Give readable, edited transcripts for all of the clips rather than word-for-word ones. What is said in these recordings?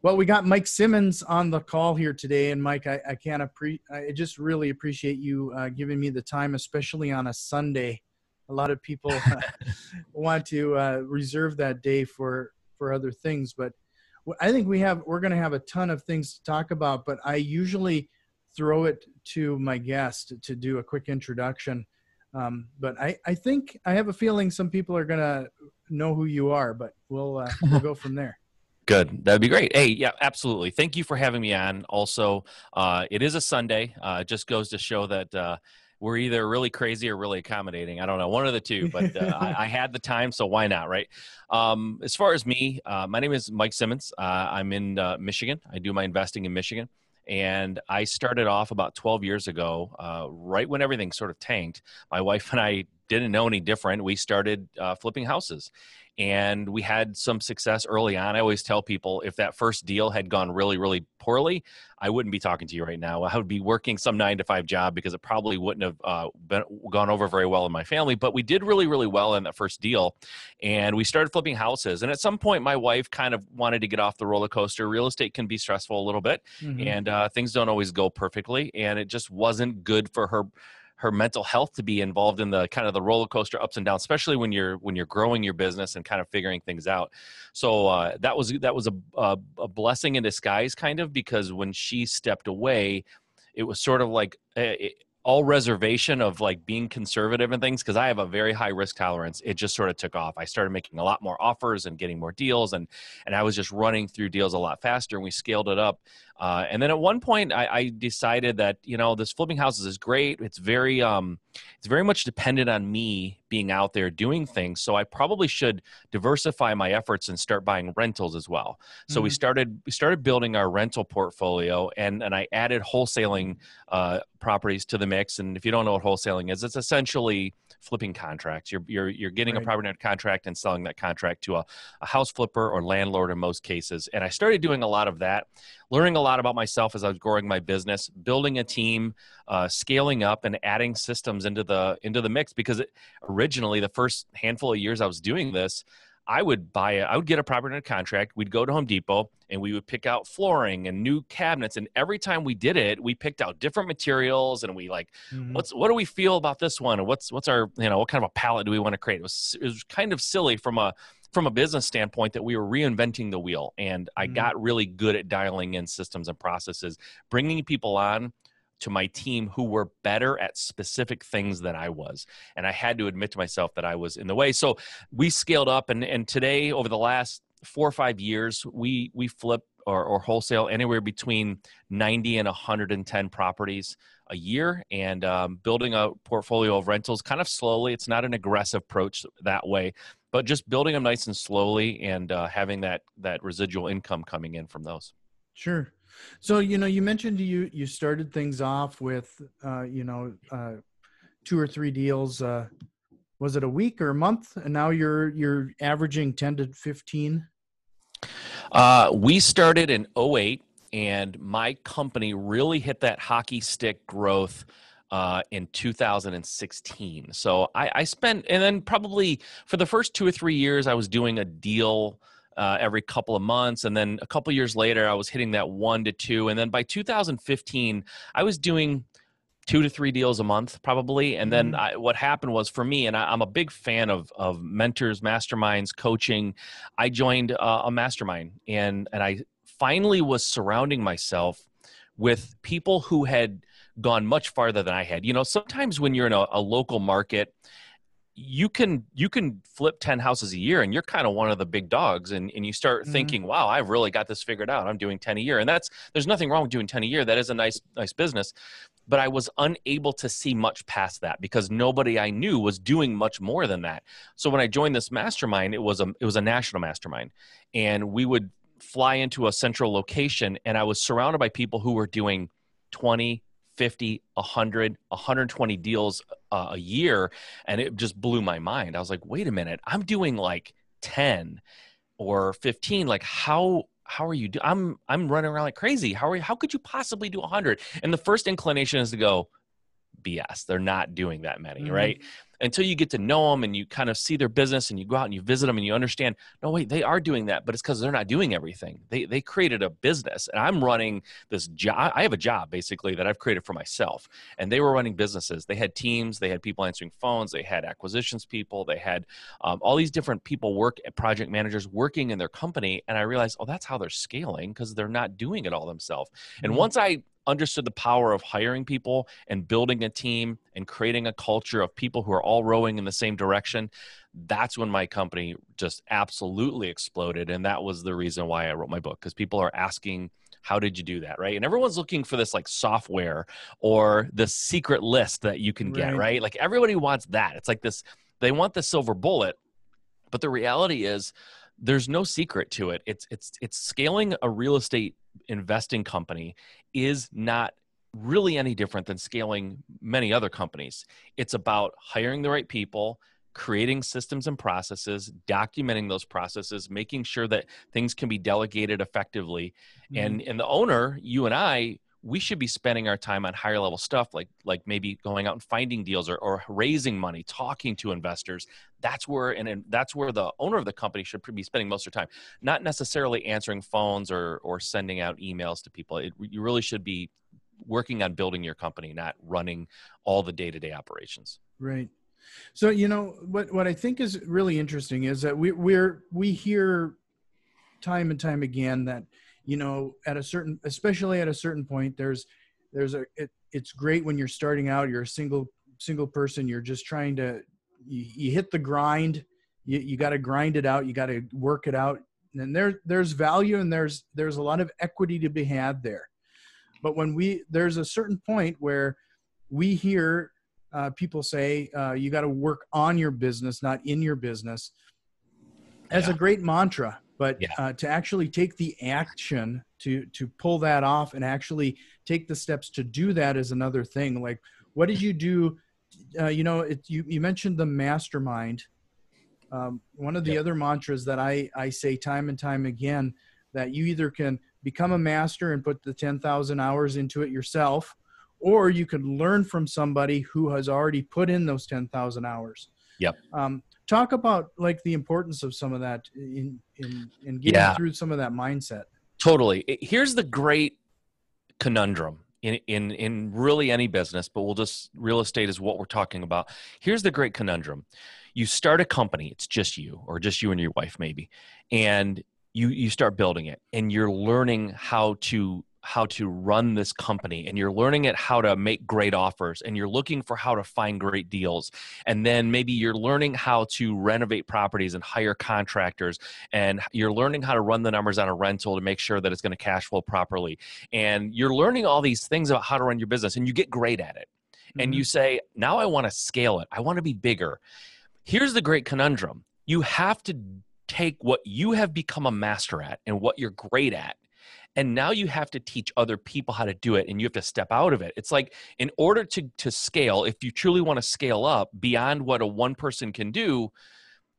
Well, we got Mike Simmons on the call here today. And Mike, I just really appreciate you giving me the time, especially on a Sunday. A lot of people want to reserve that day for other things, but I think we're going to have a ton of things to talk about, but I usually throw it to my guest to do a quick introduction. But I think I have a feeling some people are going to know who you are, but we'll go from there. Good. That'd be great. Hey, yeah, absolutely. Thank you for having me on. Also, it is a Sunday. It just goes to show that we're either really crazy or really accommodating. I don't know, one of the two, but I had the time, so why not, right? As far as me, my name is Mike Simmons. I'm in Michigan. I do my investing in Michigan. And I started off about 12 years ago, right when everything sort of tanked. My wife and I didn't know any different. We started flipping houses. And we had some success early on. I always tell people if that first deal had gone really, really poorly, I wouldn't be talking to you right now. I would be working some 9-to-5 job because it probably wouldn't have gone over very well in my family. But we did really, really well in that first deal. And we started flipping houses. And at some point, my wife kind of wanted to get off the roller coaster. Real estate can be stressful a little bit. Mm-hmm. And things don't always go perfectly. And it just wasn't good for her mental health to be involved in the kind of the roller coaster ups and downs, especially when you're growing your business and kind of figuring things out. So that was a blessing in disguise, kind of, because when she stepped away, it was sort of like all reservation of like being conservative and things, because I have a very high risk tolerance. It just sort of took off. I started making a lot more offers and getting more deals, and I was just running through deals a lot faster, and we scaled it up. And then at one point, I decided that, this flipping houses is great. It's very much dependent on me being out there doing things. So I probably should diversify my efforts and start buying rentals as well. So we started building our rental portfolio, and I added wholesaling properties to the mix. And if you don't know what wholesaling is, it's essentially flipping contracts. You're getting a property under contract and selling that contract to a house flipper or landlord in most cases. And I started doing a lot of that, learning a lot about myself as I was growing my business, building a team, scaling up, and adding systems into the mix. Because originally, the first handful of years I was doing this, I would get a property under contract. We'd go to Home Depot and we would pick out flooring and new cabinets. And every time we did it, we picked out different materials, and we what do we feel about this one? And what's our, what kind of a palette do we want to create? It was kind of silly from a business standpoint that we were reinventing the wheel. And I got really good at dialing in systems and processes, bringing people on to my team who were better at specific things than I was. And I had to admit to myself that I was in the way. So we scaled up, and today, over the last 4 or 5 years, we flip or wholesale anywhere between 90 and 110 properties a year, and building a portfolio of rentals kind of slowly. It's not an aggressive approach that way, but just building them nice and slowly, and having that residual income coming in from those. Sure. So, you mentioned you started things off with, 2 or 3 deals. Was it a week or a month? And now you're averaging 10 to 15? We started in 2008, and my company really hit that hockey stick growth in 2016. So I spent, and then probably for the first 2 or 3 years, I was doing a deal every couple of months. And then a couple of years later, I was hitting that 1 to 2. And then by 2015, I was doing 2 to 3 deals a month probably. And then what happened was, for me, and I'm a big fan of mentors, masterminds, coaching. I joined a mastermind, and I finally was surrounding myself with people who had gone much farther than I had. Sometimes when you're in a local market, you can flip 10 houses a year, and you're kind of one of the big dogs, and you start thinking, wow, I've really got this figured out. I'm doing 10 a year. And there's nothing wrong with doing 10 a year. That is a nice business. But I was unable to see much past that, because nobody I knew was doing much more than that. So when I joined this mastermind, it was a national mastermind, and we would fly into a central location, and I was surrounded by people who were doing 20, 50, 100, 120 deals a year. And it just blew my mind. I was like, wait a minute, I'm doing like 10 or 15. Like, how are you doing? I'm running around like crazy. How could you possibly do 100? And the first inclination is to go, BS. They're not doing that many, Mm-hmm. right? Until you get to know them and you kind of see their business and you go out and you visit them and you understand, no, wait, they are doing that, but it's because they're not doing everything. They created a business, and I'm running this job. I have a job basically that I've created for myself, and they were running businesses. They had teams, they had people answering phones, they had acquisitions people, they had all these different people project managers working in their company. And I realized, oh, that's how they're scaling, because they're not doing it all themselves. And once I understood the power of hiring people and building a team and creating a culture of people who are all rowing in the same direction, that's when my company just absolutely exploded. And that was the reason why I wrote my book, because people are asking, how did you do that, right? And everyone's looking for this like software or the secret list that you can get, right? Like everybody wants that. It's like this, they want the silver bullet, but the reality is there's no secret to it. It's scaling a real estate investing company is not really any different than scaling many other companies. It's about hiring the right people, creating systems and processes, documenting those processes, making sure that things can be delegated effectively. And the owner, you and I, we should be spending our time on higher level stuff, like maybe going out and finding deals or raising money, talking to investors. That's where the owner of the company should be spending most of their time, not necessarily answering phones or sending out emails to people. You really should be working on building your company, not running all the day-to-day operations. Right. So, you know, what I think is really interesting is that we hear time and time again that, you know, especially at a certain point, it's great when you're starting out, you're a single person, you're just trying to, you hit the grind, you got to grind it out, you got to work it out. And there's value and there's a lot of equity to be had there. But there's a certain point where we hear people say, you got to work on your business, not in your business, as a great mantra. But to actually take the action to pull that off and actually take the steps to do that is another thing. Like, what did you do? You know, you mentioned the mastermind. One of the other mantras that I say time and time again, that you either can become a master and put the 10,000 hours into it yourself, or you could learn from somebody who has already put in those 10,000 hours. Yep. Talk about like the importance of some of that in getting through some of that mindset. Totally. Here's the great conundrum in really any business, but real estate is what we're talking about. Here's the great conundrum. You start a company, it's just you, or just you and your wife maybe, and you start building it, and you're learning how to run this company, and you're learning how to make great offers, and you're looking for how to find great deals. And then maybe you're learning how to renovate properties and hire contractors, and you're learning how to run the numbers on a rental to make sure that it's going to cash flow properly. And you're learning all these things about how to run your business, and you get great at it. And you say, now I want to scale it. I want to be bigger. Here's the great conundrum. You have to take what you have become a master at and what you're great at, and now you have to teach other people how to do it, and you have to step out of it. It's like, in order to scale, if you truly want to scale up beyond what a one person can do,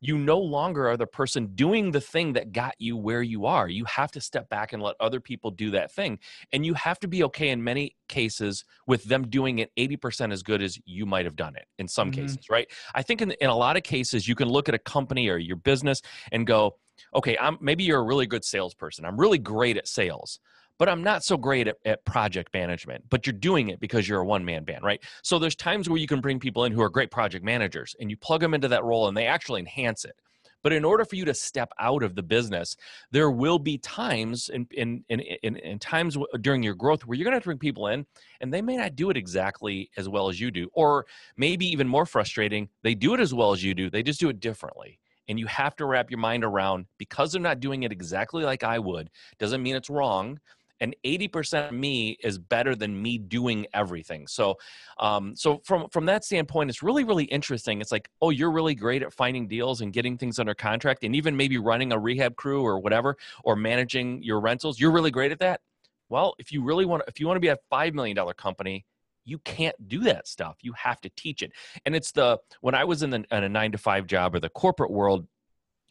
you no longer are the person doing the thing that got you where you are. You have to step back and let other people do that thing. And you have to be okay in many cases with them doing it 80% as good as you might have done it in some cases, right? I think in a lot of cases, you can look at a company or your business and go, okay, maybe you're a really good salesperson. I'm really great at sales, but I'm not so great at project management. But you're doing it because you're a one-man band, right? So there's times where you can bring people in who are great project managers, and you plug them into that role, and they actually enhance it. But in order for you to step out of the business, there will be times in times during your growth where you're going to have to bring people in, and they may not do it exactly as well as you do. Or maybe even more frustrating, they do it as well as you do. They just do it differently. And you have to wrap your mind around, because they're not doing it exactly like I would, doesn't mean it's wrong. And 80% of me is better than me doing everything. So from that standpoint, it's really, really interesting. It's like, oh, you're really great at finding deals and getting things under contract, and even maybe running a rehab crew or whatever, or managing your rentals. You're really great at that. Well, if you want to be a $5 million company, you can't do that stuff. You have to teach it. And it's when I was in a 9-to-5 job or the corporate world,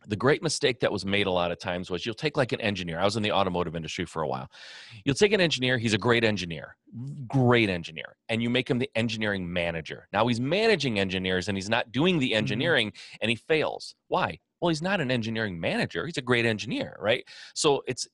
The great mistake that was made a lot of times was you'll take like an engineer. I was in the automotive industry for a while. You'll take an engineer. He's a great engineer, and you make him the engineering manager. Now he's managing engineers and he's not doing the Mm-hmm. engineering, and he fails. Why? Well, he's not an engineering manager. He's a great engineer, right? So it's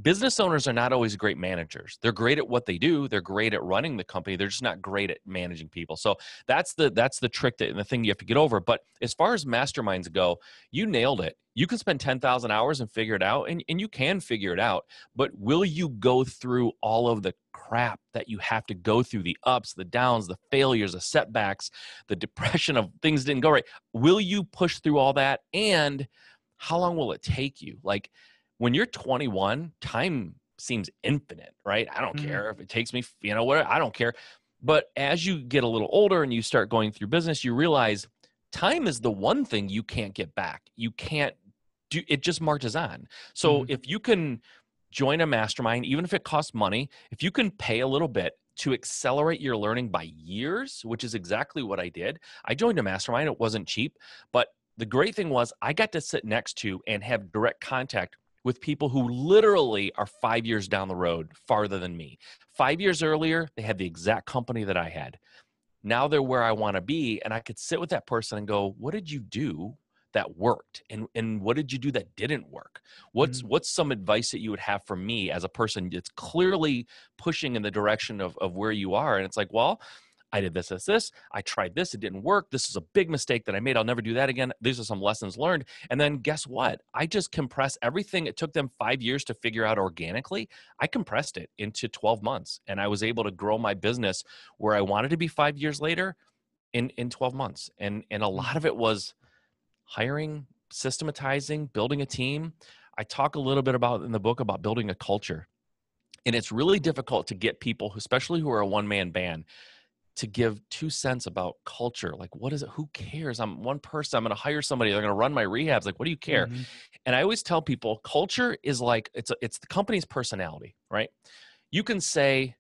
business owners are not always great managers. They're great at what they do. They're great at running the company. They're just not great at managing people. So that's the trick that, and the thing you have to get over. But as far as masterminds go, you nailed it. You can spend 10,000 hours and figure it out, and you can figure it out. But will you go through all of the crap that you have to go through, the ups, the downs, the failures, the setbacks, the depression of things didn't go right? Will you push through all that? And how long will it take you? Like, when you're 21, time seems infinite, right? I don't Mm-hmm. care if it takes me, what, I don't care. But as you get a little older and you start going through business, you realize time is the one thing you can't get back. You can't do it, just marches on. So Mm-hmm. if you can join a mastermind, even if it costs money, if you can pay a little bit to accelerate your learning by years, which is exactly what I did. I joined a mastermind. It wasn't cheap, but the great thing was I got to sit next to and have direct contact with people who literally are 5 years down the road, farther than me. 5 years earlier, they had the exact company that I had. Now they're where I want to be, and I could sit with that person and go, what did you do that worked? And what did you do that didn't work? What's some advice that you would have for me as a person that's clearly pushing in the direction of where you are? And it's like, well, I did this. I tried this. It didn't work. This is a big mistake that I made. I'll never do that again. These are some lessons learned. And then guess what? I just compressed everything. It took them 5 years to figure out organically. I compressed it into 12 months. And I was able to grow my business where I wanted to be 5 years later in 12 months. And a lot Mm-hmm. of it was hiring, systematizing, building a team. I talk a little bit about in the book about building a culture. And it's really difficult to get people, especially who are a one-man band, to give 2 cents about culture. Like, what is it? Who cares? I'm one person. I'm going to hire somebody. They're going to run my rehabs. Like, what do you care? Mm-hmm. And I always tell people culture is like, it's the company's personality, right? You can say,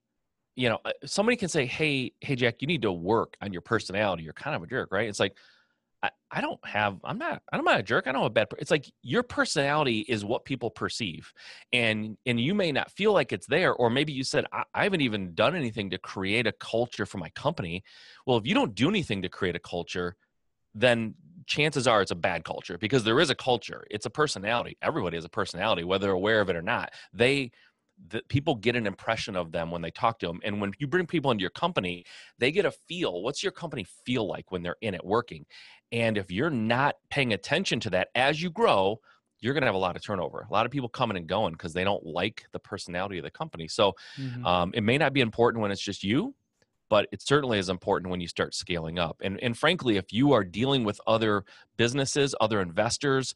somebody can say, hey, Jack, you need to work on your personality. You're kind of a jerk, right? It's like, I'm not a jerk. I don't have a bad, it's like your personality is what people perceive. And you may not feel like it's there, or maybe you said, I haven't even done anything to create a culture for my company. Well, if you don't do anything to create a culture, then chances are it's a bad culture, because there is a culture. It's a personality. Everybody has a personality, whether they're aware of it or not. The people get an impression of them when they talk to them. And when you bring people into your company, they get a feel. What's your company feel like when they're in it working? And if you're not paying attention to that as you grow, you're going to have a lot of turnover, a lot of people coming and going because they don't like the personality of the company. So Mm-hmm. it may not be important when it's just you, but it certainly is important when you start scaling up. And frankly, if you are dealing with other businesses, other investors,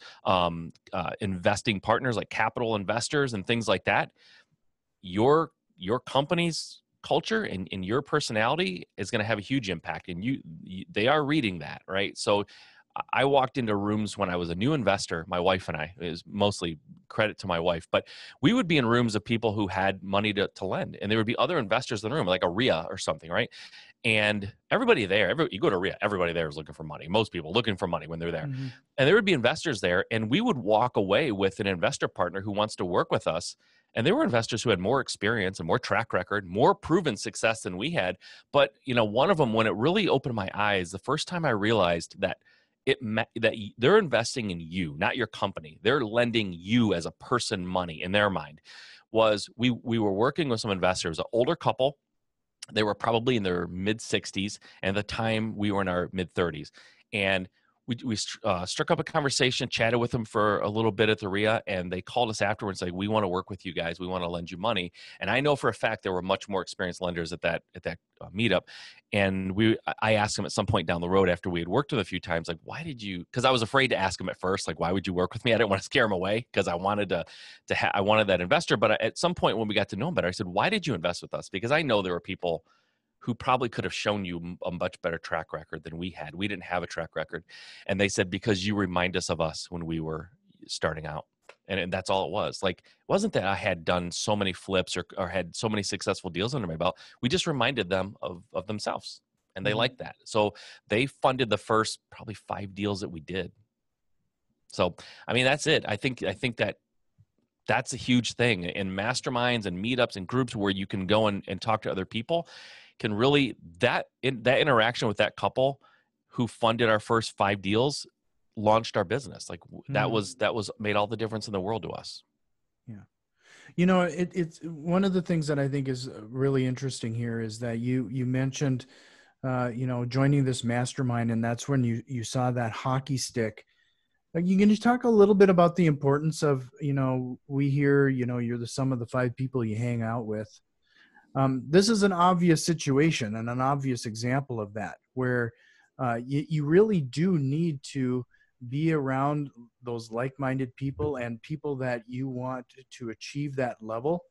investing partners like capital investors and things like that, your company's culture and your personality is going to have a huge impact, and they are reading that, right? So I walked into rooms when I was a new investor, my wife and I, is mostly credit to my wife, but we would be in rooms of people who had money to lend, and there would be other investors in the room, like a RIA or something, right? And everybody there, you go to RIA, everybody there is looking for money. Most people looking for money when they're there. Mm-hmm. And there would be investors there, and we would walk away with an investor partner who wants to work with us. And there were investors who had more experience and more track record, more proven success than we had. But, one of them, when it really opened my eyes, the first time I realized that they're investing in you, not your company. They're lending you as a person money in their mind. Was we were working with some investors, an older couple. They were probably in their mid 60s, and at the time we were in our mid 30s. And we struck up a conversation, chatted with them for a little bit at the RIA, and they called us afterwards like, we want to work with you guys. We want to lend you money. And I know for a fact there were much more experienced lenders at that meetup. And I asked them at some point down the road after we had worked with a few times, like, why did you, because I was afraid to ask them at first, like, why would you work with me? I didn't want to scare them away because I wanted I wanted that investor. But at some point when we got to know them better, I said, why did you invest with us? Because I know there were people who probably could have shown you a much better track record than we had. We didn't have a track record. And they said, because you remind us of us when we were starting out. And that's all it was. Like, it wasn't that I had done so many flips or had so many successful deals under my belt. We just reminded them of themselves, and they Mm-hmm. liked that. So they funded the first probably 5 deals that we did. So, I mean, that's it. I think that that's a huge thing in masterminds and meetups and groups where you can go and talk to other people can really, that interaction with that couple who funded our first 5 deals launched our business. Like that was made all the difference in the world to us. Yeah. It's one of the things that I think is really interesting here is that you mentioned, joining this mastermind, and that's when you saw that hockey stick. Like, you can just talk a little bit about the importance of, we hear, you're the sum of the 5 people you hang out with. This is an obvious situation and an obvious example of that, where you really do need to be around those like-minded people and people that you want to achieve that level.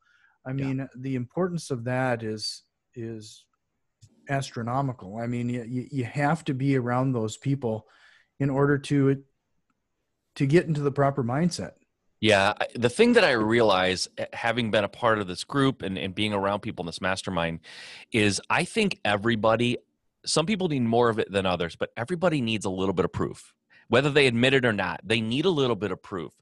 I mean, the importance of that is astronomical. I mean, you have to be around those people in order to get into the proper mindset. Yeah. The thing that I realize, having been a part of this group and being around people in this mastermind, is I think some people need more of it than others, but everybody needs a little bit of proof. Whether they admit it or not, they need a little bit of proof.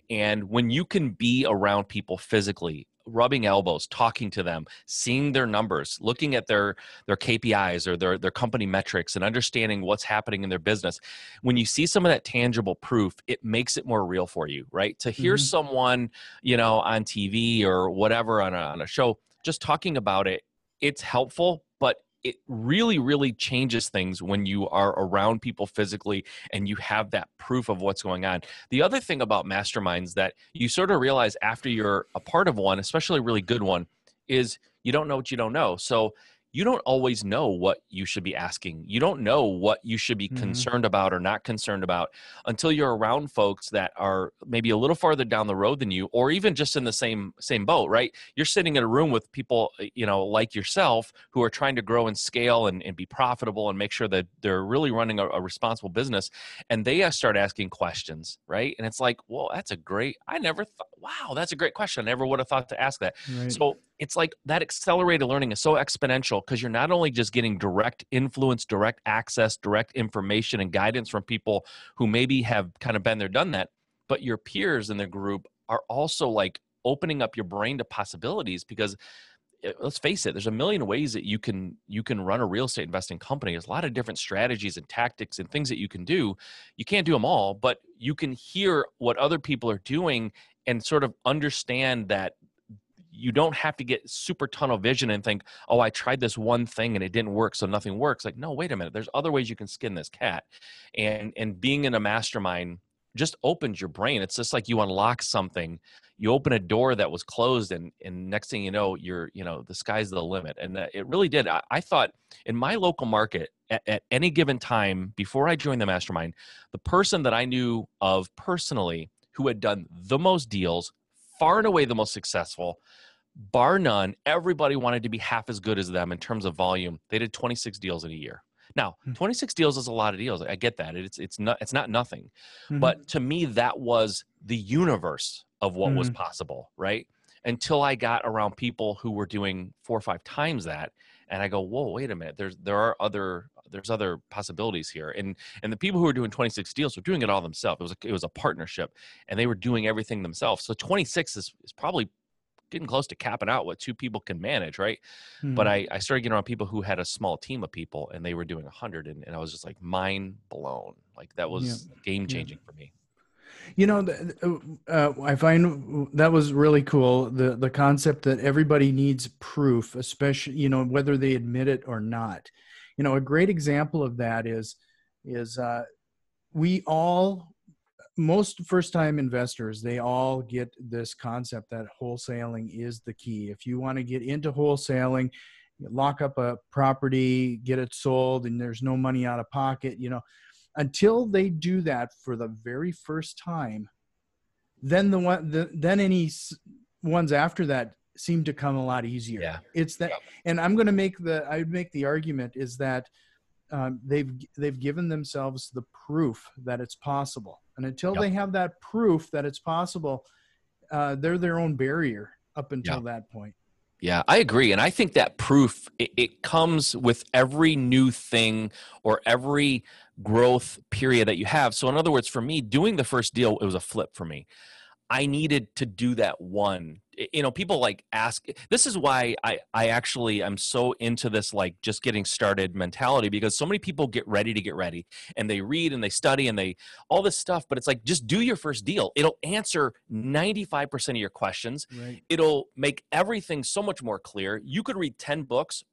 And when you can be around people physically, rubbing elbows, talking to them, seeing their numbers, looking at their KPIs or their company metrics and understanding what's happening in their business, when you see some of that tangible proof, it makes it more real for you, right? To hear someone, on TV or whatever on a show, just talking about it, it's helpful, but it really, really changes things when you are around people physically and you have that proof of what's going on. The other thing about masterminds that you sort of realize after you're a part of one, especially a really good one, is you don't know what you don't know. So you don't always know what you should be asking. You don't know what you should be concerned about or not concerned about until you're around folks that are maybe a little farther down the road than you, or even just in the same boat, right? You're sitting in a room with people, like yourself, who are trying to grow and scale and be profitable and make sure that they're really running a responsible business. And they start asking questions, right? And it's like, well, that's a great question. I never would have thought to ask that. Right. So it's like that accelerated learning is so exponential because you're not only just getting direct influence, direct access, direct information and guidance from people who maybe have kind of been there, done that, but your peers in the group are also like opening up your brain to possibilities because let's face it, there's a million ways that you can run a real estate investing company. There's a lot of different strategies and tactics and things that you can do. You can't do them all, but you can hear what other people are doing and sort of understand that you don't have to get super tunnel vision and think, oh, I tried this one thing and it didn't work, so nothing works. Like, no, wait a minute. There's other ways you can skin this cat. And being in a mastermind just opens your brain. It's just like you unlock something. You open a door that was closed and next thing you know, the sky's the limit. And it really did. I thought in my local market at any given time before I joined the mastermind, the person that I knew of personally who had done the most deals, far and away the most successful, bar none, everybody wanted to be half as good as them in terms of volume. They did 26 deals in a year. Now, 26 deals is a lot of deals. I get that. It's not nothing. But to me, that was the universe of what was possible, right? Until I got around people who were doing 4 or 5 times that. And I go, whoa, wait a minute. There's other possibilities here. And the people who were doing 26 deals were doing it all themselves. It was a partnership and they were doing everything themselves. So 26 is probably getting close to capping out what 2 people can manage, right? But I started getting around people who had a small team of people and they were doing 100 and I was just like mind blown. Like that was game changing for me. I find that was really cool. The concept that everybody needs proof, especially, whether they admit it or not. A great example of that is most first-time investors, they all get this concept that wholesaling is the key. If you want to get into wholesaling, lock up a property, get it sold, and there's no money out of pocket, until they do that for the very first time, then then any ones after that seem to come a lot easier. Yeah. It's that, and I would make the argument is that they've given themselves the proof that it's possible, and until they have that proof that it's possible, they're their own barrier up until that point. Yeah, I agree. And I think that proof, it comes with every new thing or every growth period that you have. So in other words, for me, doing the first deal, it was a flip for me. I needed to do that one. You know, people like ask, this is why I actually am so into this, like just getting started mentality, because so many people get ready and they read and they study and they, all this stuff, but it's like, just do your first deal. It'll answer 95% of your questions. Right. It'll make everything so much more clear. You could read 10 books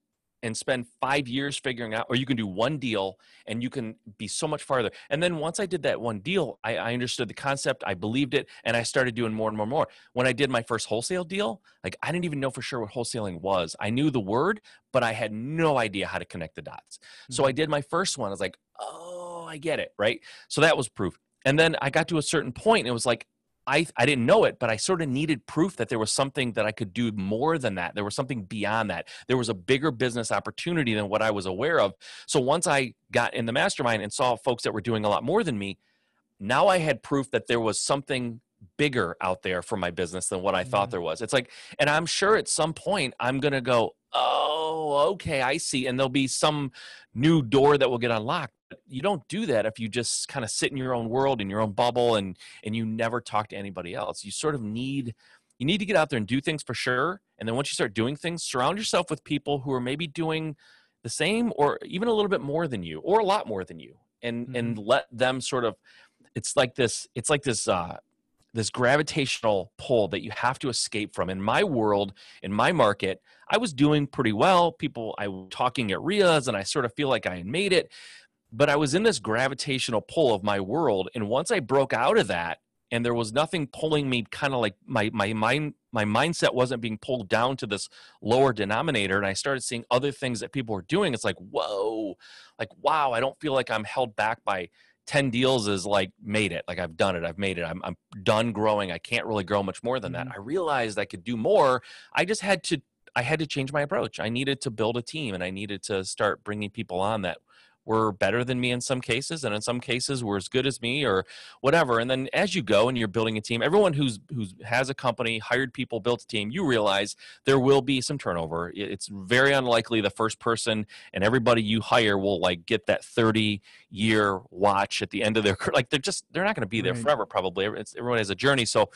and spend 5 years figuring out, or you can do one deal and you can be so much farther. And then once I did that one deal, I understood the concept, I believed it, and I started doing more and more and more. When I did my first wholesale deal, like I didn't even know for sure what wholesaling was. I knew the word, but I had no idea how to connect the dots. So I did my first one. I was like, oh, I get it, right? So that was proof. And then I got to a certain point and it was like, I didn't know it, but I sort of needed proof that there was something that I could do more than that. There was something beyond that. There was a bigger business opportunity than what I was aware of. So once I got in the mastermind and saw folks that were doing a lot more than me, now I had proof that there was something bigger out there for my business than what I thought there was. It's like, and I'm sure at some point I'm going to go, oh, okay, I see. And there'll be some new door that will get unlocked. But you don't do that if you just kind of sit in your own world, in your own bubble, and you never talk to anybody else. You sort of need to get out there and do things for sure. And then once you start doing things, surround yourself with people who are maybe doing the same or even a little bit more than you or a lot more than you, and let them sort of, it's like this this gravitational pull that you have to escape from. In my world, in my market, I was doing pretty well. I was talking at RIAs and I sort of feel like I had made it, but I was in this gravitational pull of my world. And once I broke out of that and there was nothing pulling me, kind of like my mindset wasn't being pulled down to this lower denominator, and I started seeing other things that people were doing, it's like, whoa, like, wow, I don't feel like I'm held back by 10 deals is like made it. Like I've done it. I've made it. I'm done growing. I can't really grow much more than that. I realized I could do more. I had to change my approach. I needed to build a team and I needed to start bringing people on that were better than me in some cases, and in some cases were as good as me or whatever. And then as you go and you're building a team, everyone who has a company, hired people, built a team, you realize there will be some turnover. It's very unlikely the first person and everybody you hire will like get that 30-year watch at the end of their career. Like they're not going to be there forever. Probably everyone has a journey. So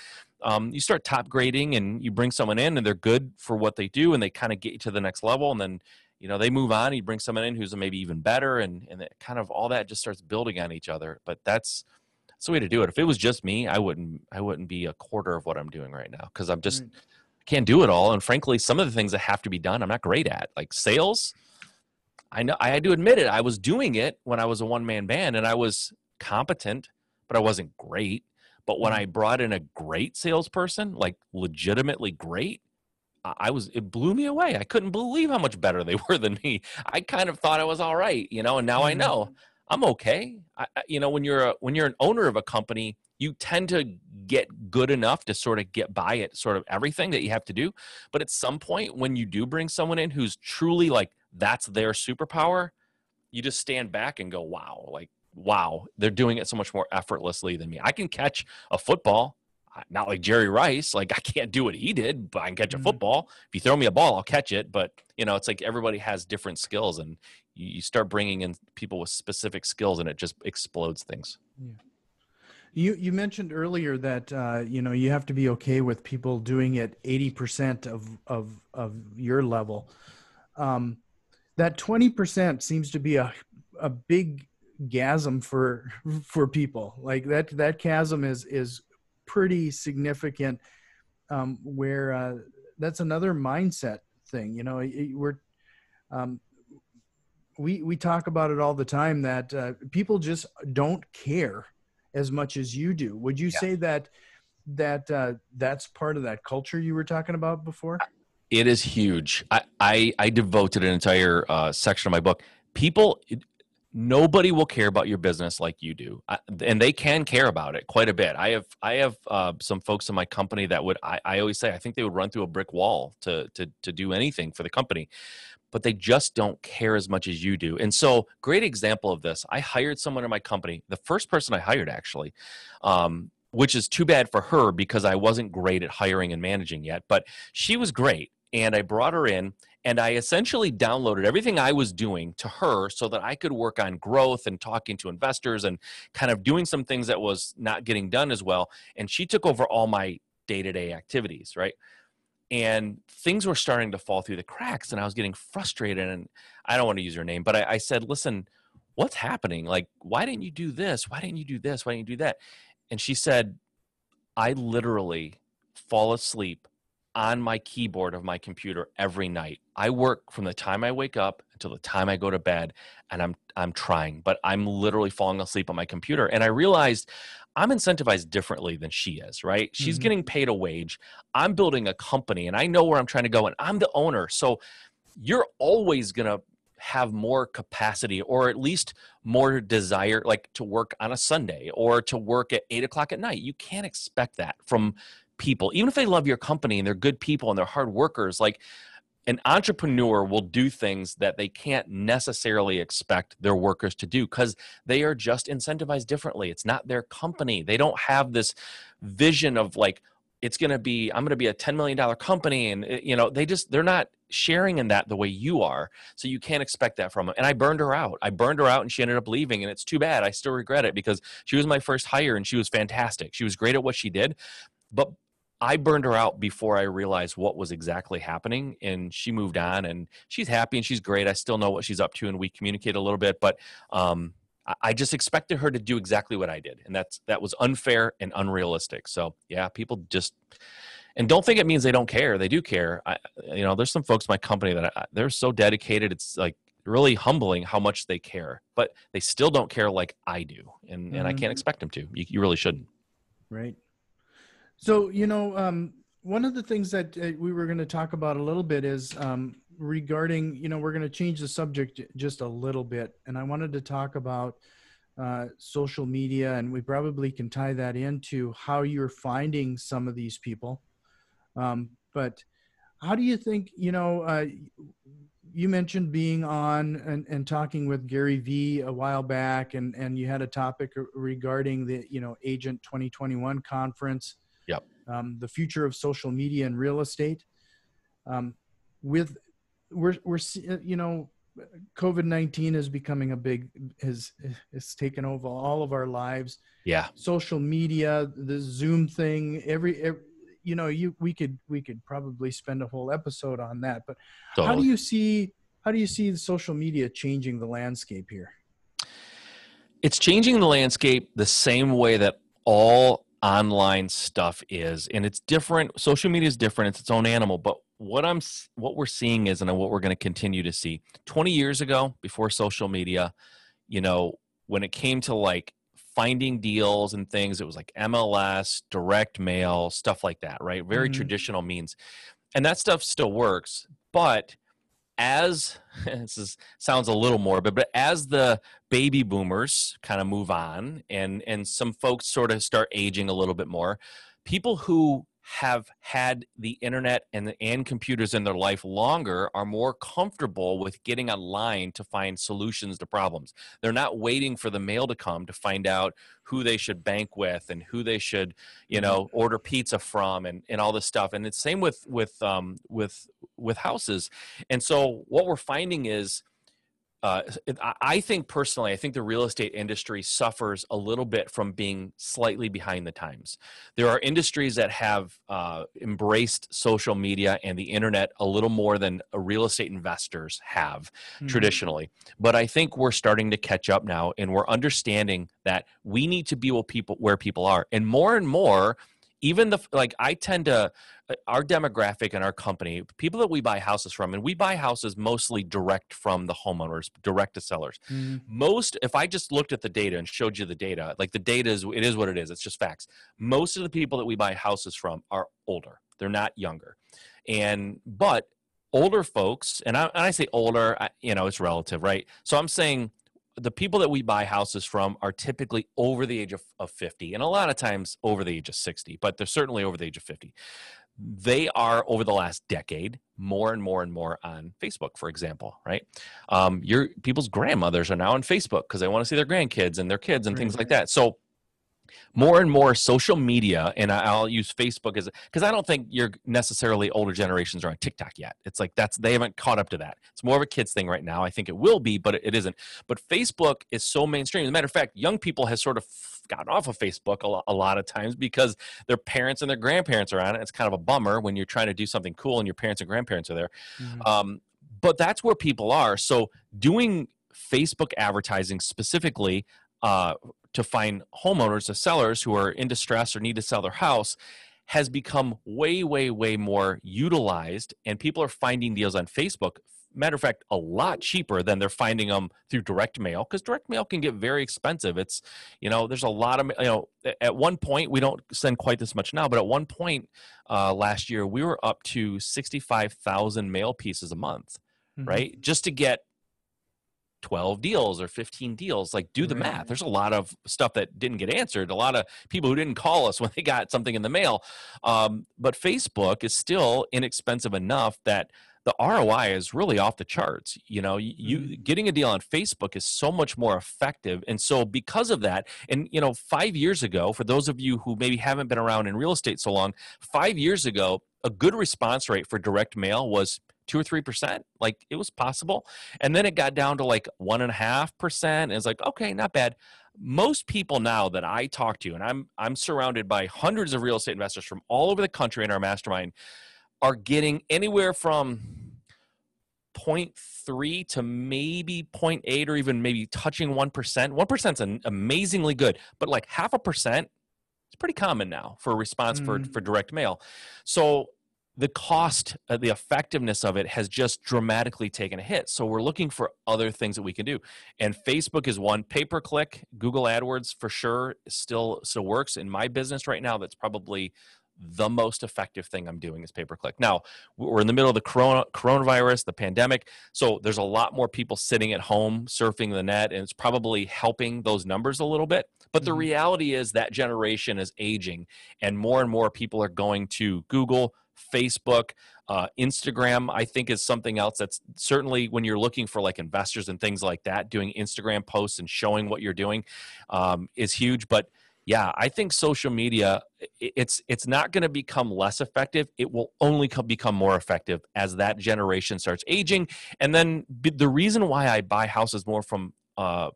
you start top grading and you bring someone in and they're good for what they do and they kind of get you to the next level, and then they move on. You bring someone in who's maybe even better, and it kind of all that just starts building on each other. But that's the way to do it. If it was just me, I wouldn't be a quarter of what I'm doing right now, because I'm just can't do it all. And frankly, some of the things that have to be done, I'm not great at. Like sales, I know I had to admit it. I was doing it when I was a one-man band, and I was competent, but I wasn't great. But when I brought in a great salesperson, like legitimately great, it blew me away. I couldn't believe how much better they were than me. I kind of thought I was all right, and now I know I'm okay. When you're an owner of a company, you tend to get good enough to sort of get by at sort of everything that you have to do. But at some point, when you do bring someone in who's truly like, that's their superpower, you just stand back and go, wow, they're doing it so much more effortlessly than me. I can catch a football. Not like Jerry Rice. Like I can't do what he did, but I can catch a football. If you throw me a ball, I'll catch it. But it's like everybody has different skills, and you start bringing in people with specific skills, and it just explodes things. Yeah. You mentioned earlier that you have to be okay with people doing it 80% of your level. That 20% seems to be a big chasm for people. Like that chasm is pretty significant, where that's another mindset thing. We talk about it all the time, that people just don't care as much as you do. Would you say that that's part of that culture you were talking about before? It is huge. I devoted an entire section of my book. Nobody will care about your business like you do, and they can care about it quite a bit. I have some folks in my company that I always say I think they would run through a brick wall to do anything for the company, but they just don't care as much as you do. And so, great example of this. I hired someone in my company, the first person I hired actually, which is too bad for her because I wasn't great at hiring and managing yet, but she was great. and I brought her in, and I essentially downloaded everything I was doing to her so that I could work on growth and talking to investors and kind of doing some things that was not getting done as well. And she took over all my day-to-day activities, right? And things were starting to fall through the cracks, and I was getting frustrated. And I don't want to use her name, but I said, listen, what's happening? Like, why didn't you do this? Why didn't you do this? Why didn't you do that? And she said, I literally fall asleep on my keyboard of my computer every night. I work from the time I wake up until the time I go to bed, and I'm trying, but I'm literally falling asleep on my computer. And I realized I'm incentivized differently than she is, right? She's Mm-hmm. getting paid a wage. I'm building a company, and I know where I'm trying to go, and I'm the owner. So you're always going to have more capacity, or at least more desire, like to work on a Sunday or to work at 8 o'clock at night. You can't expect that from people, even if they love your company and they're good people and they're hard workers. Like, an entrepreneur will do things that they can't necessarily expect their workers to do because they are just incentivized differently. It's not their company. They don't have this vision of like, I'm going to be a $10 million company. And they're not sharing in that the way you are. So you can't expect that from them. And I burned her out. And she ended up leaving, and it's too bad. I still regret it because she was my first hire and she was fantastic. She was great at what she did, but I burned her out before I realized what was exactly happening, and she moved on, and she's happy and she's great. I still know what she's up to, and we communicate a little bit, but I just expected her to do exactly what I did, and that was unfair and unrealistic. So yeah, people just, and don't think it means they don't care. They do care. There's some folks in my company that they're so dedicated. It's like really humbling how much they care, but they still don't care like I do, and I can't expect them to. You really shouldn't. Right. So, one of the things that we were going to talk about a little bit is regarding, we're going to change the subject just a little bit. And I wanted to talk about social media, and we probably can tie that into how you're finding some of these people. But how do you think, you mentioned being on and talking with Gary Vee a while back, and you had a topic regarding the, Agent 2021 conference. Yep. The future of social media and real estate. We're COVID-19 is becoming has taken over all of our lives. Yeah. Social media, the Zoom thing, we could probably spend a whole episode on that, but totally. How do you see the social media changing the landscape here? It's changing the landscape the same way that all online stuff is, and it's different. Social media is different. It's its own animal, but what we're seeing is, and what we're going to continue to see, 20 years ago, before social media, when it came to like finding deals and things, it was like MLS, direct mail, stuff like that, right? Very traditional means. And that stuff still works, but sounds a little morbid, but as the baby boomers kind of move on and some folks sort of start aging a little bit more, people who have had the internet and computers in their life longer are more comfortable with getting online to find solutions to problems. They're not waiting for the mail to come to find out who they should bank with and who they should, order pizza from and all this stuff. And it's same with houses. And so what we're finding is, I think personally, the real estate industry suffers a little bit from being slightly behind the times. There are industries that have embraced social media and the internet a little more than real estate investors have traditionally. But I think we're starting to catch up now, and we're understanding that we need to be where people are. And more, even I tend to, our demographic and our company, people that we buy houses from, and we buy houses mostly direct from the homeowners, direct to sellers. If I just looked at the data and showed you the data, like the data it is what it is. It's just facts. Most of the people that we buy houses from are older. They're not younger. But older folks, and I say older, it's relative, right? So I'm saying the people that we buy houses from are typically over the age of 50, and a lot of times over the age of 60, but they're certainly over the age of 50. They are, over the last decade, more and more and more on Facebook, for example, right? People's grandmothers are now on Facebook because they want to see their grandkids and their kids and things like that. So more and more social media, and I'll use Facebook as, because I don't think you're necessarily older generations are on TikTok yet. It's like they haven't caught up to that. It's more of a kids thing right now. I think it will be, but it isn't. But Facebook is so mainstream. As a matter of fact, young people has sort of gotten off of Facebook a lot of times because their parents and their grandparents are on it. It's kind of a bummer when you're trying to do something cool and your parents and grandparents are there. But that's where people are. So doing Facebook advertising specifically, to find homeowners or sellers who are in distress or need to sell their house has become way, way, way more utilized, and people are finding deals on Facebook. Matter of fact, a lot cheaper than they're finding them through direct mail, because direct mail can get very expensive. It's, there's a lot of, at one point, we don't send quite this much now, but at one point last year, we were up to 65,000 mail pieces a month, right? Just to get 12 deals or 15 deals. Like, do the math. There's a lot of stuff that didn't get answered, a lot of people who didn't call us when they got something in the mail. But Facebook is still inexpensive enough that the ROI is really off the charts. You getting a deal on Facebook is so much more effective. And so because of that, and 5 years ago, for those of you who maybe haven't been around in real estate so long, 5 years ago, a good response rate for direct mail was 2 or 3%. Like, it was possible. And then it got down to like 1.5%. And it's like, okay, not bad. Most people now that I talk to, and I'm surrounded by hundreds of real estate investors from all over the country in our mastermind, are getting anywhere from 0.3 to maybe 0.8 or even maybe touching 1%. 1% is amazingly good, but like 0.5%, it's pretty common now for a response for direct mail. So the cost, the effectiveness of it has just dramatically taken a hit. So we're looking for other things that we can do. And Facebook is one. Pay-per-click, Google AdWords for sure still works. In my business right now, that's probably the most effective thing I'm doing is pay-per-click. Now, we're in the middle of the coronavirus, the pandemic. So there's a lot more people sitting at home surfing the net, and it's probably helping those numbers a little bit. But the reality is that generation is aging, and more people are going to Google, Facebook, Instagram, I think, is something else that's certainly, when you're looking for like investors and things like that, doing Instagram posts and showing what you're doing is huge. But yeah, I think social media, it's not going to become less effective. It will only become more effective as that generation starts aging. And then the reason why I buy houses more from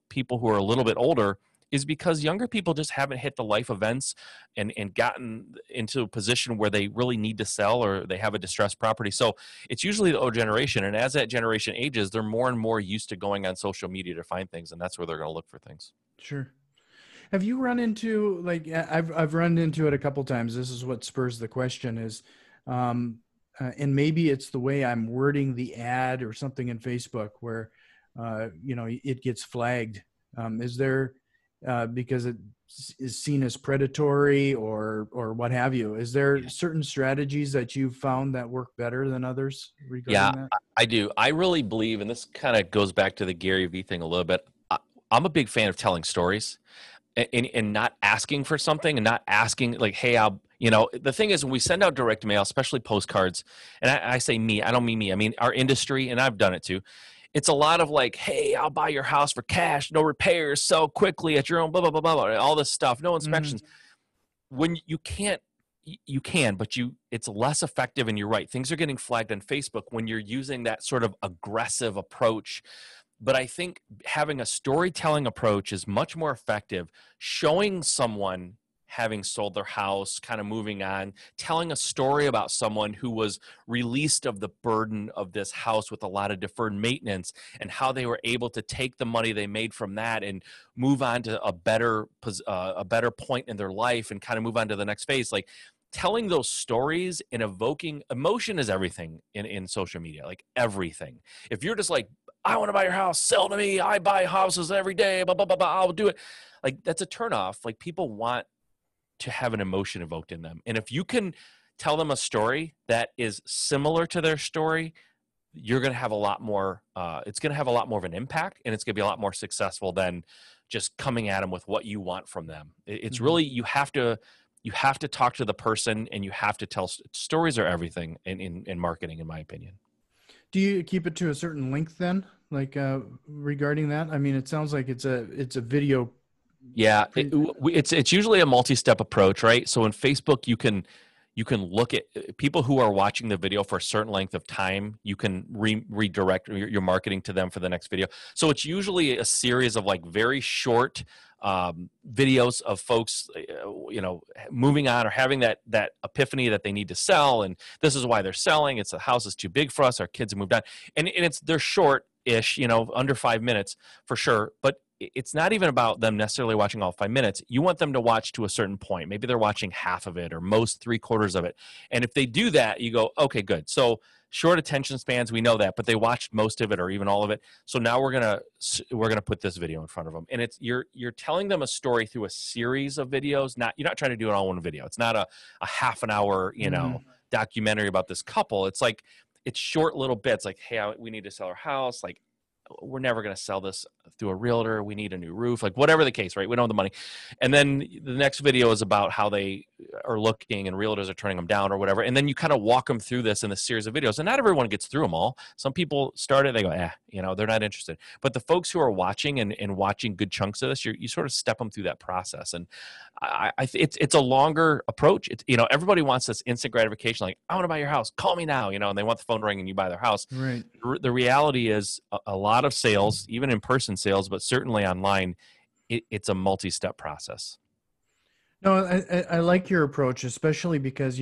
people who are a little bit older is because younger people just haven't hit the life events and gotten into a position where they really need to sell, or they have a distressed property. So it's usually the older generation. And as that generation ages, they're more and more used to going on social media to find things. And that's where they're going to look for things. Sure. Have you run into, like, I've run into it a couple times. This is what spurs the question is, and maybe it's the way I'm wording the ad or something in Facebook where, it gets flagged. Is there, because it is seen as predatory or what have you, is there certain strategies that you've found that work better than others regarding that? I do. I really believe, and this kind of goes back to the Gary Vee thing a little bit. I'm a big fan of telling stories. And not asking for something, and not asking like, hey, the thing is, when we send out direct mail, especially postcards, and I say me, I don't mean me, I mean our industry, and I've done it too. It's a lot of like, hey, I'll buy your house for cash, no repairs, sell quickly at your own, blah, blah, blah, blah, blah, all this stuff, no inspections. When you can, but it's less effective. And you're right, things are getting flagged on Facebook when you're using that sort of aggressive approach. But I think having a storytelling approach is much more effective. Showing someone having sold their house, kind of moving on, telling a story about someone who was released of the burden of this house with a lot of deferred maintenance, and how they were able to take the money they made from that and move on to a better point in their life, and kind of move on to the next phase. Like, telling those stories and evoking emotion is everything in social media, like everything. If you're just like, I want to buy your house, sell to me, I buy houses every day, blah, blah, blah, blah, I'll do it. Like, that's a turnoff. Like, people want to have an emotion evoked in them. And if you can tell them a story that is similar to their story, you're going to have a lot more, it's going to have a lot more of an impact, and it's going to be a lot more successful than just coming at them with what you want from them. It's really, you have to talk to the person, and you have to tell stories are everything in marketing, in my opinion. Do you keep it to a certain length then, like regarding that? I mean, it sounds like it's a video Yeah, it's usually a multi-step approach, right? So in Facebook, you can look at people who are watching the video for a certain length of time. You can redirect your marketing to them for the next video. So it's usually a series of like very short videos of folks, moving on or having that epiphany that they need to sell, and this is why they're selling. It's the house is too big for us. Our kids have moved on, and they're short-ish, under 5 minutes for sure, but it's not even about them necessarily watching all 5 minutes. You want them to watch to a certain point. Maybe they're watching half of it or most 3/4 of it. And if they do that, you go, okay, good. So short attention spans, we know that, but they watched most of it or even all of it. So now we're gonna put this video in front of them, and it's you're telling them a story through a series of videos. You're not trying to do it all in one video. It's not a half an hour documentary about this couple. It's like it's short little bits. Like, hey, we need to sell our house. Like, we're never going to sell this through a realtor. We need a new roof, like whatever the case, right? We don't have the money. And then the next video is about how they are looking and realtors are turning them down or whatever. And then you kind of walk them through this in a series of videos. And not everyone gets through them all. Some people start it, they go, they're not interested. But the folks who are watching and watching good chunks of this, you sort of step them through that process. And it's a longer approach. It's, everybody wants this instant gratification. Like, I want to buy your house. Call me now, and they want the phone ring and you buy their house. Right. The reality is a lot of sales, even in-person sales, but certainly online, it's a multi-step process. No, I like your approach, especially because,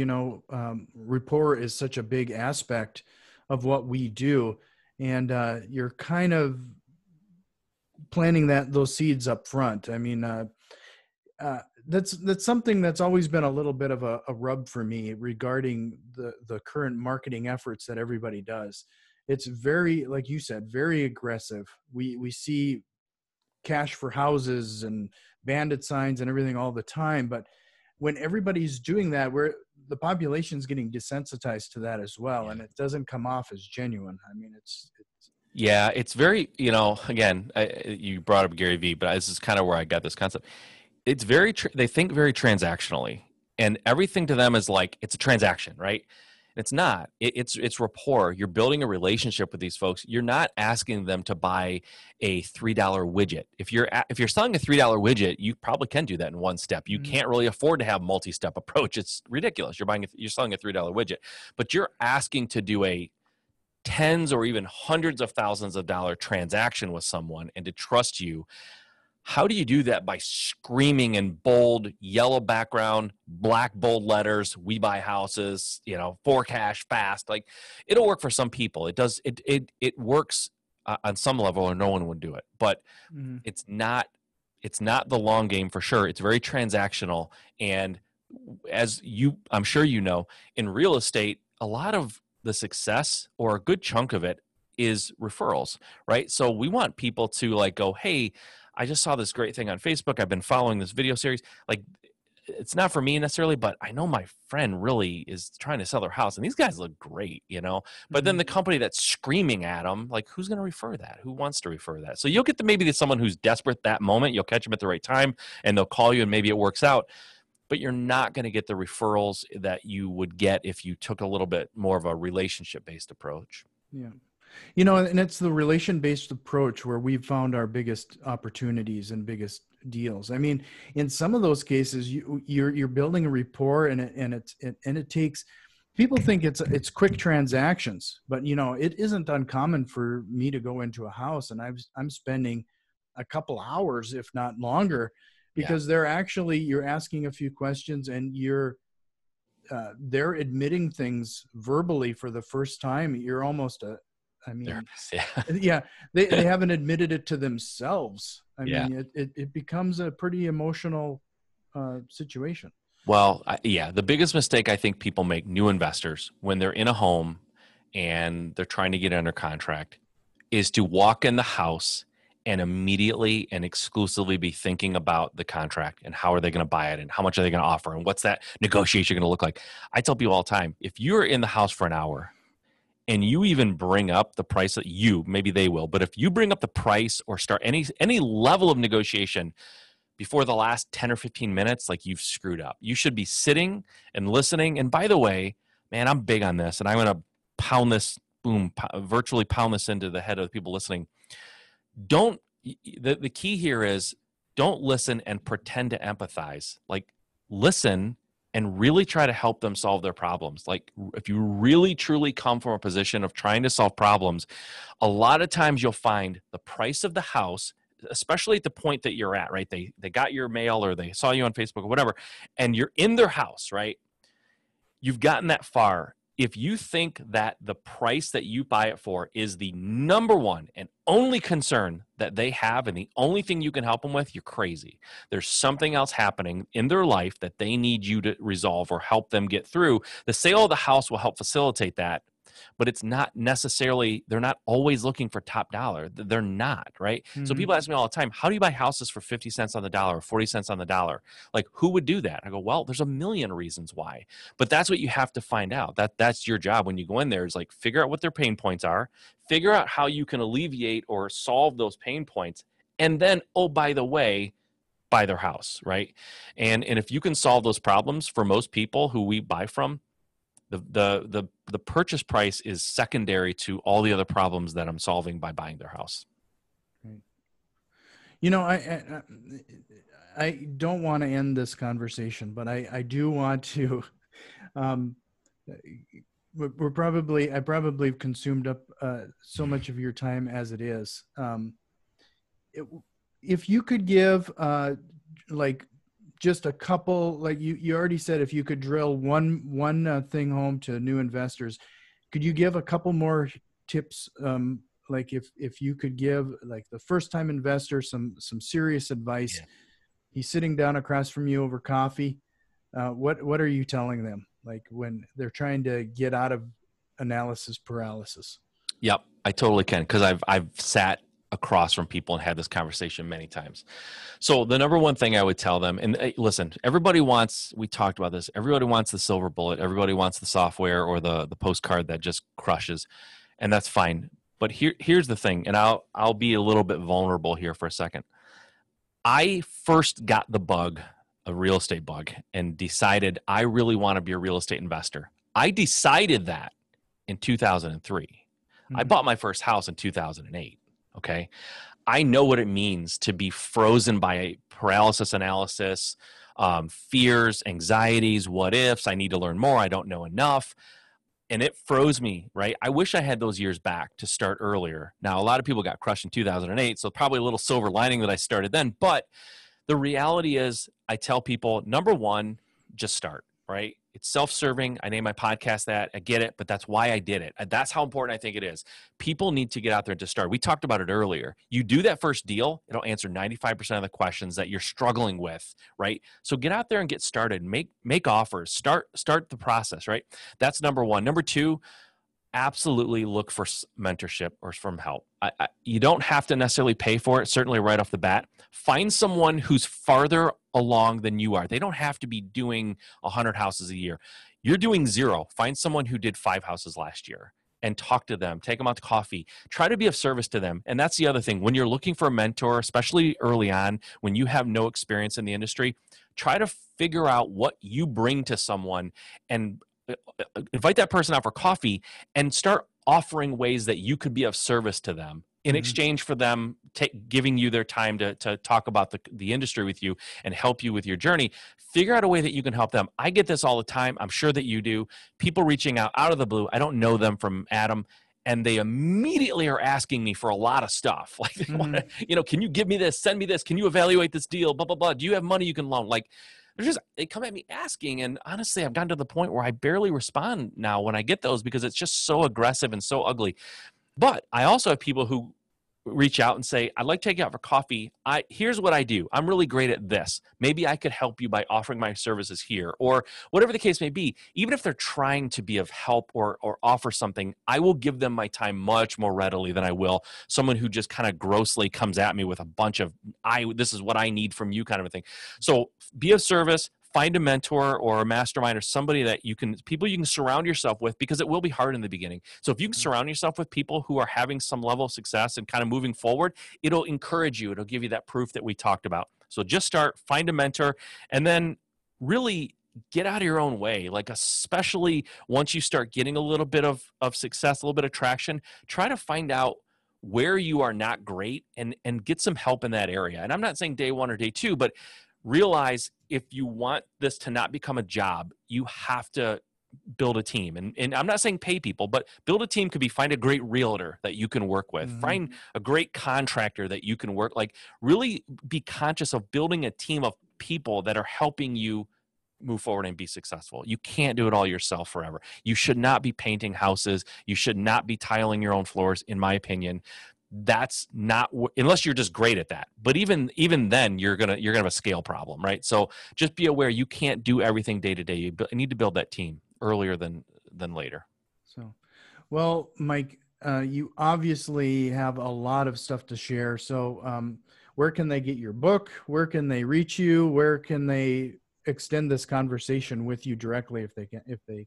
rapport is such a big aspect of what we do. And you're kind of planting those seeds up front. I mean, that's something that's always been a little bit of a rub for me regarding the current marketing efforts that everybody does. It's very, like you said, very aggressive. We see cash for houses and bandit signs and everything all the time. But when everybody's doing that, the population's getting desensitized to that as well. And it doesn't come off as genuine. I mean, it's very, again, you brought up Gary Vee, but this is kind of where I got this concept. It's they think very transactionally, and everything to them is like, it's a transaction, right? It's not. It's rapport. You're building a relationship with these folks. You're not asking them to buy a $3 widget. If you're selling a $3 widget, you probably can do that in one step. You can't really afford to have multi-step approach. It's ridiculous. You're selling a $3 widget, but you're asking to do a tens or even hundreds of thousands of dollar transaction with someone and to trust you. How do you do that? By screaming in bold yellow background, black bold letters, we buy houses, for cash, fast. Like, it'll work for some people. It does. It works on some level, or no one would do it. But it's not the long game for sure. It's very transactional. And I'm sure in real estate, a lot of the success, or a good chunk of it, is referrals, right? So we want people to like go, hey, I just saw this great thing on Facebook. I've been following this video series. Like, it's not for me necessarily, but I know my friend really is trying to sell their house, and these guys look great, But then the company that's screaming at them, like, who's going to refer that? Who wants to refer that? So you'll get maybe someone who's desperate that moment. You'll catch them at the right time, and they'll call you, and maybe it works out. But you're not going to get the referrals that you would get if you took a little bit more of a relationship-based approach. Yeah. And it's the relation-based approach where we've found our biggest opportunities and biggest deals. I mean, in some of those cases, you're building a rapport, and it takes. People think it's quick transactions, but it isn't uncommon for me to go into a house and I'm spending a couple hours, if not longer, because you're asking a few questions and they're admitting things verbally for the first time. You're almost they haven't admitted it to themselves. I mean, it becomes a pretty emotional situation. Well, the biggest mistake I think people make, new investors, when they're in a home and they're trying to get under contract, is to walk in the house and immediately and exclusively be thinking about the contract and how are they going to buy it and how much are they going to offer and what's that negotiation going to look like. I tell people all the time, if you're in the house for an hour and you even bring up the price that maybe they will, but if you bring up the price or start any level of negotiation before the last 10 or 15 minutes, like, you've screwed up. You should be sitting and listening. And by the way, man, I'm big on this, and I'm going to virtually pound this into the head of the people listening. The key here is don't listen and pretend to empathize. Like, listen and really try to help them solve their problems. Like, if you really truly come from a position of trying to solve problems, a lot of times you'll find the price of the house, especially at the point that you're at, right? They got your mail or they saw you on Facebook or whatever, and you're in their house, right? You've gotten that far. If you think that the price that you buy it for is the number one and only concern that they have and the only thing you can help them with, you're crazy. There's something else happening in their life that they need you to resolve or help them get through. The sale of the house will help facilitate that, but it's not necessarily, they're not always looking for top dollar. They're not, right? Mm-hmm. So people ask me all the time, how do you buy houses for 50 cents on the dollar or 40 cents on the dollar? Like, who would do that? I go, well, there's a million reasons why, but that's what you have to find out. That's your job when you go in there, is like, figure out what their pain points are, figure out how you can alleviate or solve those pain points. And then, oh, by the way, buy their house, right? And if you can solve those problems for most people who we buy from, the purchase price is secondary to all the other problems that I'm solving by buying their house. You know, I don't want to end this conversation, but I do want to. I probably consumed up so much of your time as it is. If you could give like just a couple, like you already said, if you could drill one thing home to new investors, could you give a couple more tips? Like if you could give like the first time investor some serious advice, yeah. He's sitting down across from you over coffee. What are you telling them? Like when they're trying to get out of analysis paralysis? Yep, I totally can, because I've sat across from people and had this conversation many times. So the number one thing I would tell them, and hey, listen, we talked about this, everybody wants the silver bullet, everybody wants the software or the postcard that just crushes, and that's fine. But here's the thing, and I'll be a little bit vulnerable here for a second. I first got the bug, a real estate bug, and decided I really want to be a real estate investor. I decided that in 2003. Mm-hmm. I bought my first house in 2008. Okay. I know what it means to be frozen by paralysis analysis, fears, anxieties, what ifs. I need to learn more. I don't know enough. And it froze me, right? I wish I had those years back to start earlier. Now, a lot of people got crushed in 2008, so probably a little silver lining that I started then. But the reality is, I tell people, number one, just start, right? It's self-serving. I name my podcast that. I get it, but that's why I did it. That's how important I think it is. People need to get out there to start. We talked about it earlier. You do that first deal, it'll answer 95% of the questions that you're struggling with, right? So get out there and get started. Make offers. Start the process, right? That's number one. Number two, absolutely look for mentorship or from help. You don't have to necessarily pay for it, certainly right off the bat. Find someone who's farther along than you are. They don't have to be doing 100 houses a year. You're doing 0. Find someone who did 5 houses last year and talk to them. Take them out to coffee. Try to be of service to them. And that's the other thing. When you're looking for a mentor, especially early on, when you have no experience in the industry, try to figure out what you bring to someone and invite that person out for coffee and start offering ways that you could be of service to them in exchange for them giving you their time to talk about the industry with you and help you with your journey. Figure out a way that you can help them. I get this all the time. I'm sure that you do. People reaching out of the blue. I don't know them from Adam, and they immediately are asking me for a lot of stuff. Like, can you give me this? Send me this. Can you evaluate this deal? Blah, blah, blah. Do you have money you can loan? Like, they come at me asking, and honestly, I've gotten to the point where I barely respond now when I get those because it's just so aggressive and so ugly. But I also have people who reach out and say, I'd like to take you out for coffee. Here's what I do. I'm really great at this. Maybe I could help you by offering my services here, or whatever the case may be. Even if they're trying to be of help or offer something, I will give them my time much more readily than I will someone who just kind of grossly comes at me with a bunch of, this is what I need from you kind of a thing. So be of service. Find a mentor or a mastermind or somebody that people you can surround yourself with, because it will be hard in the beginning. So if you can surround yourself with people who are having some level of success and kind of moving forward, it'll encourage you. It'll give you that proof that we talked about. So just start, find a mentor, and then really get out of your own way. Like, especially once you start getting a little bit of success, a little bit of traction, try to find out where you are not great and get some help in that area. And I'm not saying day one or day two, but realize if you want this to not become a job, you have to build a team. And I'm not saying pay people, but build a team could be find a great realtor that you can work with, find a great contractor that you can work, like really be conscious of building a team of people that are helping you move forward and be successful. You can't do it all yourself forever. You should not be painting houses. You should not be tiling your own floors, in my opinion. That's not, unless you're just great at that. But even then, you're gonna have a scale problem, right? So just be aware you can't do everything day to day. You need to build that team earlier than later. So, well, Mike, you obviously have a lot of stuff to share. So, where can they get your book? Where can they reach you? Where can they extend this conversation with you directly if they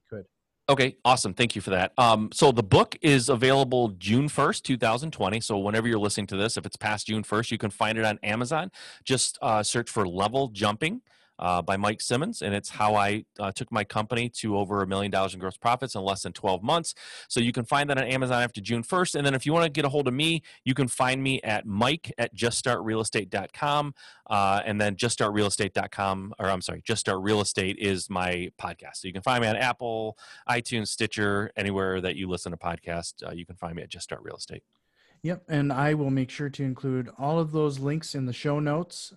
could? Okay, awesome. Thank you for that. So the book is available June 1st, 2020. So whenever you're listening to this, if it's past June 1st, you can find it on Amazon. Just search for Level Jumping by Mike Simmons. And it's how I took my company to over $1 million in gross profits in less than 12 months. So you can find that on Amazon after June 1st. And then if you want to get a hold of me, you can find me at mike@juststartrealestate.com. And then juststartrealestate.com, or I'm sorry, Just Start Real Estate is my podcast. So you can find me on Apple, iTunes, Stitcher, anywhere that you listen to podcasts. You can find me at Just Start Real Estate. Yep, and I will make sure to include all of those links in the show notes.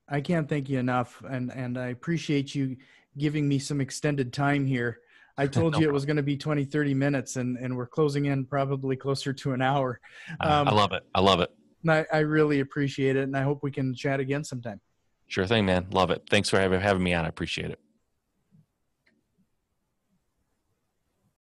I can't thank you enough, and I appreciate you giving me some extended time here. I told you it was going to be 20, 30 minutes, and we're closing in probably closer to an hour. I love it. I love it. I really appreciate it, and I hope we can chat again sometime. Sure thing, man. Love it. Thanks for having me on. I appreciate it.